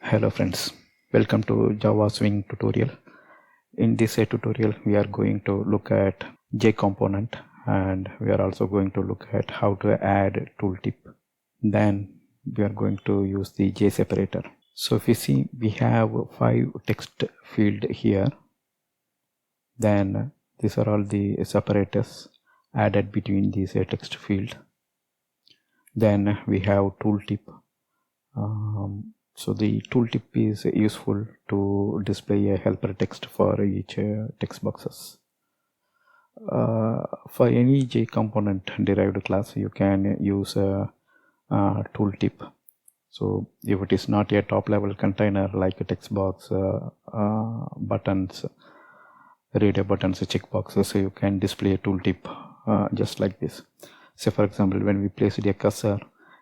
Hello friends, welcome to Java Swing tutorial. In this tutorial we are going to look at J component, and we are also going to look at how to add tooltip. Then we are going to use the J separator. So if you see, we have 5 text field here. Then these are all the separators added between these text field. Then we have tooltip. So the tooltip is useful to display a helper text for each text boxes. For any J component derived class, you can use a tooltip. So if it is not a top level container like a text box, buttons, reader buttons, checkboxes, so you can display a tooltip just like this. So for example, when we placed a cursor,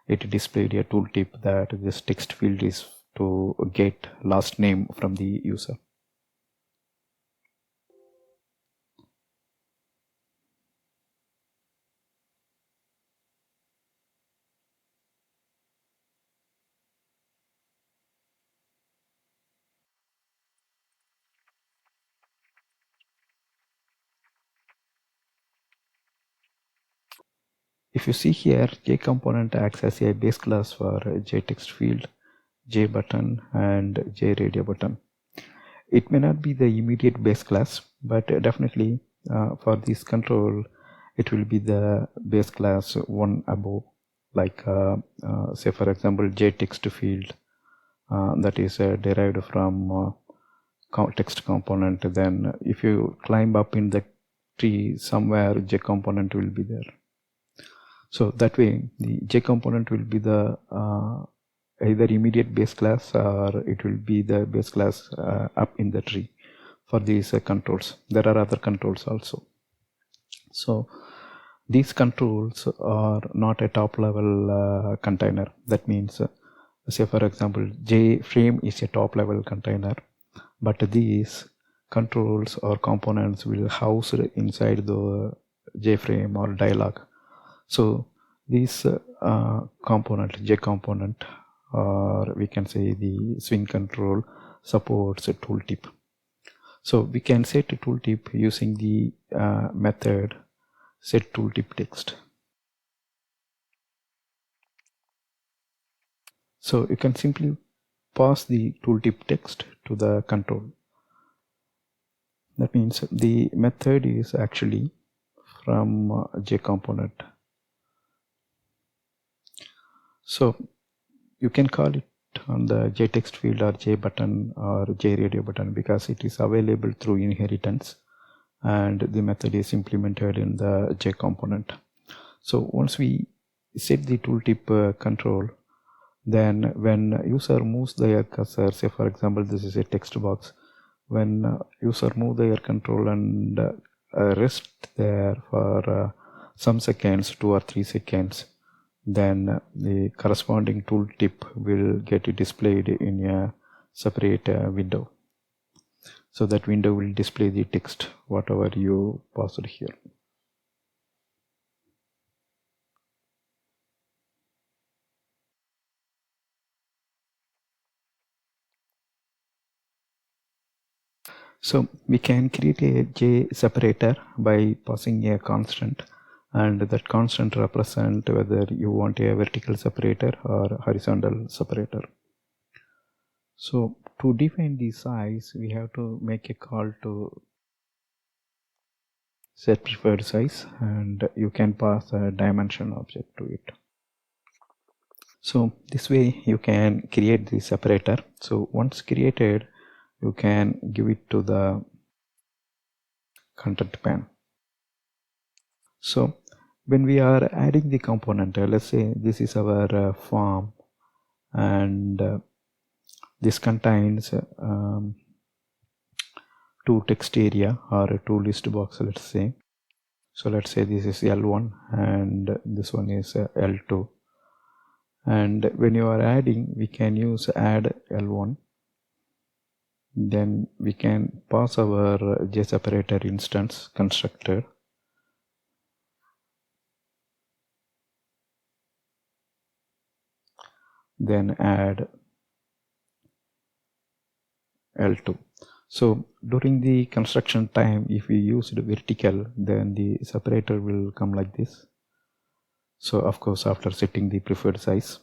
it displayed a tooltip that this text field is to get last name from the user. If you see here, J component acts as a base class for J text field, J button, and J radio button. It may not be the immediate base class, but definitely for this control, it will be the base class one above. Like say for example, J text field that is derived from text component. Then if you climb up in the tree, somewhere J component will be there. So that way the J component will be the either immediate base class, or it will be the base class up in the tree for these controls. There are other controls also. So these controls are not a top level container. That means say for example, J frame is a top level container, but these controls or components will house inside the J frame or dialog. So this component, J component, or we can say the swing control, supports a tooltip. So we can set a tooltip using the method set tooltip text. So you can simply pass the tooltip text to the control. That means the method is actually from J component. So you can call it on the J text field or J button or J radio button because it is available through inheritance, and the method is implemented in the J component. So once we set the tooltip control, then when user moves their cursor, say for example this is a text box, when user move their control and rest there for some seconds, 2 or 3 seconds, then the corresponding tooltip will get displayed in a separate window. So that window will display the text whatever you passed here. So we can create a J separator by passing a constant, and that constant represent whether you want a vertical separator or horizontal separator. So to define the size, we have to make a call to set preferred size, and you can pass a dimension object to it. So this way you can create the separator. So once created, you can give it to the content pane. So when we are adding the component, let's say this is our form, and this contains 2 text area or 2 list box, let's say. So let's say this is L1 and this one is L2, and when you are adding, we can use add L1. Then we can pass our J separator instance constructor. Then add L2. So during the construction time, if we use the vertical, then the separator will come like this. So of course, after setting the preferred size,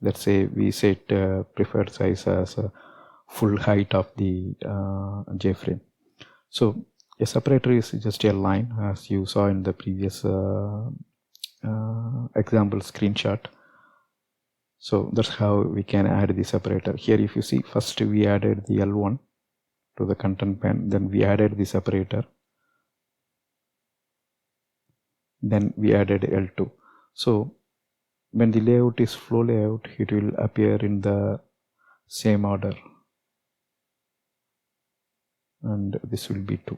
let's say we set preferred size as a full height of the J-frame. So a separator is just a line, as you saw in the previous example screenshot. So that's how we can add the separator. Here if you see, first we added the L1 to the content pane, then we added the separator, then we added L2. So when the layout is flow layout, it will appear in the same order, and this will be 2.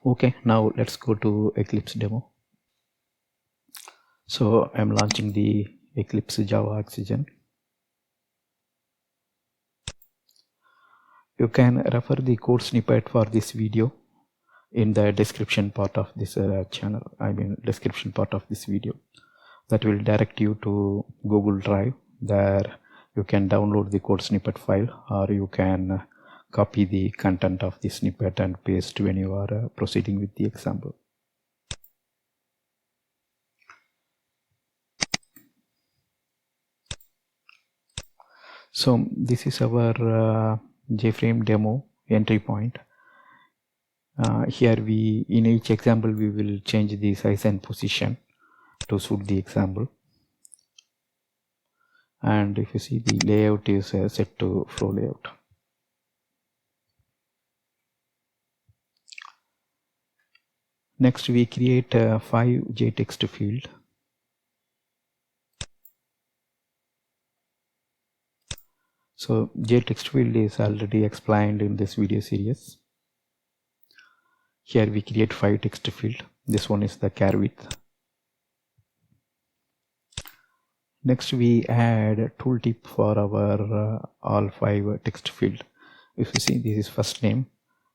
Okay, now let's go to Eclipse demo. So I'm launching the Eclipse Java Oxygen. You can refer the code snippet for this video in the description part of this channel, description part of this video. That will direct you to Google Drive. There you can download the code snippet file, or you can copy the content of the snippet and paste when you are proceeding with the example. So this is our JFrame demo entry point. Here in each example we will change the size and position to suit the example, and if you see, the layout is set to flow layout. Next we create 5 JText field. So JText field is already explained in this video series. Here we create 5 text field. This one is the char width. Next we add tooltip for our all 5 text field. If you see, this is first name,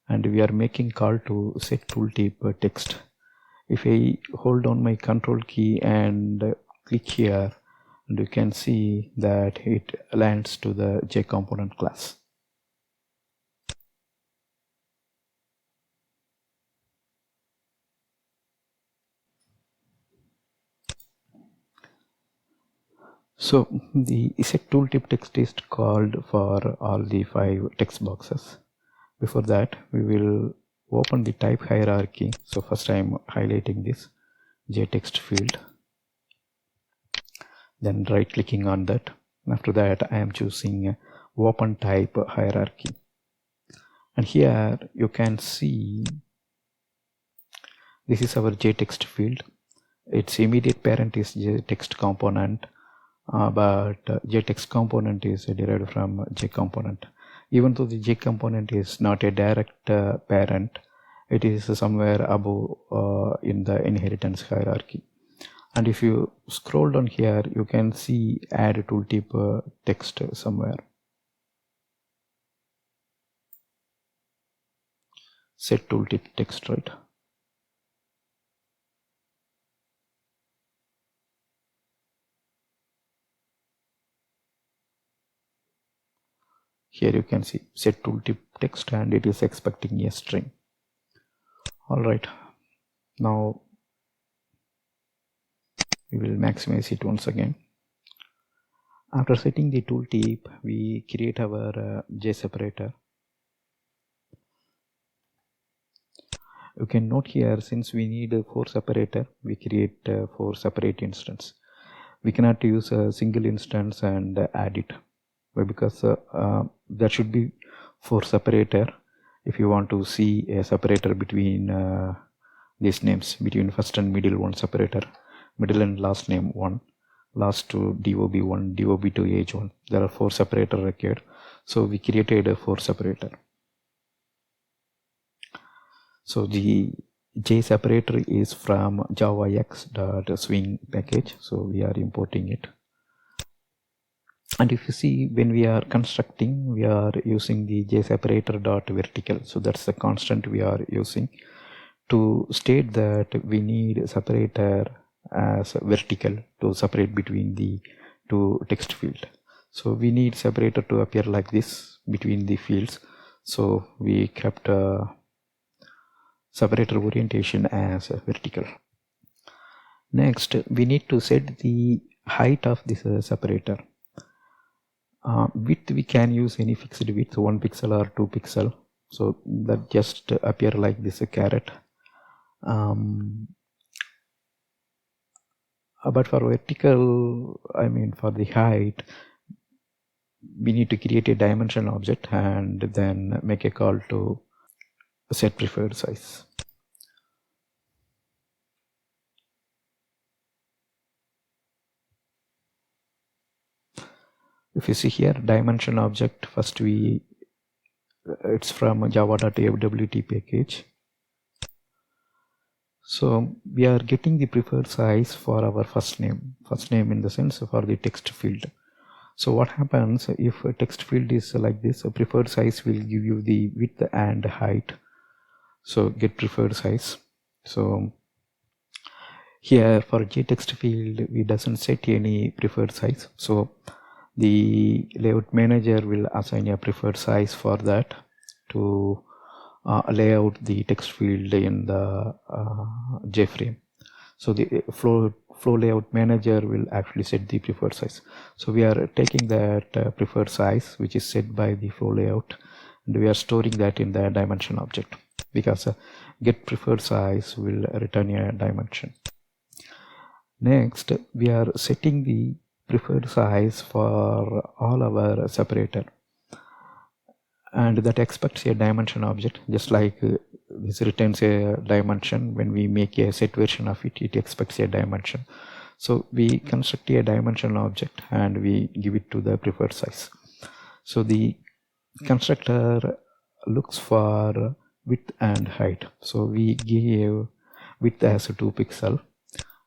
and we are making call to set tooltip text. If I hold down my control key and click here, and you can see that it lands to the JComponent class. So the set tooltip text is called for all the 5 text boxes. Before that, we will open the type hierarchy. So first I am highlighting this JText field, then right clicking on that. After that, I am choosing open type hierarchy, and here you can see this is our JText field. Its immediate parent is JText component, but JText component is derived from JComponent. Even though the JComponent is not a direct parent, it is somewhere above in the inheritance hierarchy. And if you scroll down here, you can see add tooltip text somewhere. Set tooltip text, right? Here you can see set tooltip text, and it is expecting a string. All right, now we will maximize it once again. After setting the tooltip, we create our JSeparator. You can note here, since we need 4 separator, we create 4 separate instances. We cannot use a single instance and add it. Why? Because there should be 4 separator if you want to see a separator between these names, between first and middle one separator, middle and last name 1, last to DOB1, DOB2, age 1. There are 4 separator required. So we created a 4 separator. So the JSeparator is from javax.swing package. So we are importing it. And if you see, when we are constructing, we are using the JSeparator.vertical. So that's the constant we are using to state that we need a separator as vertical to separate between the 2 text field. So we need separator to appear like this between the fields. So we kept separator orientation as vertical. Next, we need to set the height of this separator. Width, we can use any fixed width, 1 pixel or 2 pixel. So that just appear like this caret. But for vertical, I mean for the height, we need to create a dimension object and then make a call to set preferred size. If you see here, dimension object, first it's from java.awt package. So we are getting the preferred size for our first name in the sense for the text field. So what happens if a text field is like this, a preferred size will give you the width and height. So get preferred size. So here for JText field, we doesn't set any preferred size. So the layout manager will assign a preferred size for that to lay out the text field in the JFrame. So the flow layout manager will actually set the preferred size. So we are taking that preferred size, which is set by the flow layout, and we are storing that in the dimension object, because get preferred size will return a dimension. Next, we are setting the preferred size for all our separator, and that expects a dimension object, just like this returns a dimension. When we make a set version of it, it expects a dimension. So we construct a dimension object and we give it to the preferred size. So the constructor looks for width and height. So we give width as a 2 pixel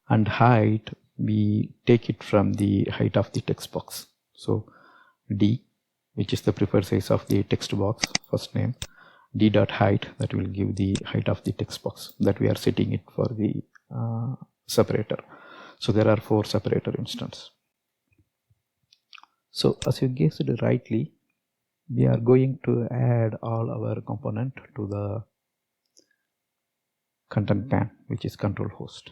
and height we take it from the height of the text box. So D, which is the preferred size of the text box, first name, d.height, that will give the height of the text box that we are setting it for the separator. So there are 4 separator instances. So as you guessed rightly, we are going to add all our component to the content pane, which is control host.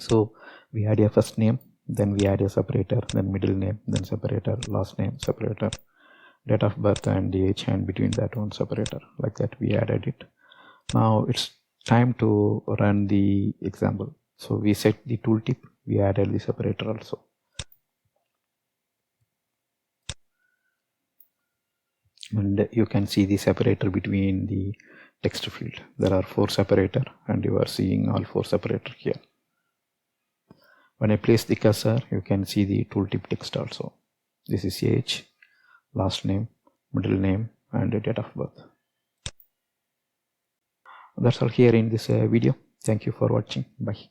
So we add a first name, then we add a separator, then middle name, then separator, last name, separator, date of birth and age, and between that one separator. Like that we added it. Now it's time to run the example. So we set the tooltip, we added the separator also. And you can see the separator between the text field. There are 4 separator and you are seeing all 4 separator here. When I place the cursor, you can see the tooltip text also. This is age, last name, middle name, and date of birth. That's all here in this video. Thank you for watching. Bye.